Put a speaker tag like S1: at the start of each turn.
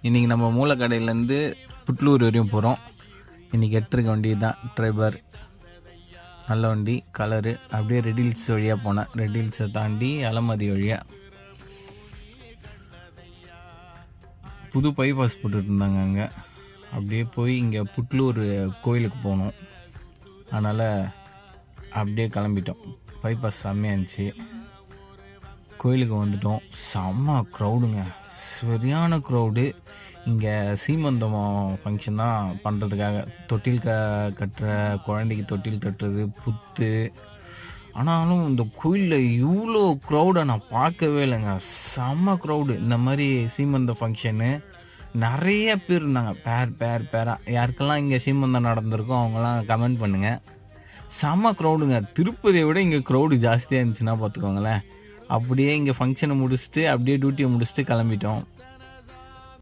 S1: இன்றைக்கி நம்ம மூலக்கடையிலேருந்து புட்லூர் வரையும் போகிறோம். இன்றைக்கி 8 வண்டி தான் ட்ரைவர், நல்ல வண்டி, கலரு. அப்படியே ரெட் ஹில்ஸ் வழியாக போனேன். ரெட் ஹில்ஸை தாண்டி அலமதி வழியாக புது பைபாஸ் போட்டுட்டு இருந்தாங்க அங்கே. அப்படியே போய் இங்கே புட்லூர் கோயிலுக்கு போகணும். அதனால் அப்படியே கிளம்பிட்டோம். பைபாஸ் செம்மையாக இருந்துச்சு. கோயிலுக்கு வந்துட்டோம். செம்ம க்ரௌடுங்க, சரியான க்ரௌடு. இங்கே சீமந்தம் ஃபங்க்ஷன் தான் பண்ணுறதுக்காக தொட்டில் கட்டுற குழந்தைக்கு தொட்டில் கட்டுறது புத்து. ஆனாலும் இந்த கோயிலில் இவ்வளோ க்ரௌடை நான் பார்க்கவே இல்லைங்க. செம்ம க்ரௌடு. இந்த மாதிரி சீமந்த ஃபங்க்ஷனு நிறைய பேர் இருந்தாங்க. பேராக யாருக்கெல்லாம் இங்கே சீமந்தம் நடந்திருக்கோ அவங்களாம் கமெண்ட் பண்ணுங்கள். செம்ம க்ரௌடுங்க. திருப்பதியை விட இங்கே க்ரௌடு ஜாஸ்தியாக இருந்துச்சுன்னா பார்த்துக்கோங்களேன். அப்படியே இங்கே ஃபங்க்ஷனை முடிச்சுட்டு அப்படியே டியூட்டியை முடிச்சுட்டு கிளம்பிட்டோம்.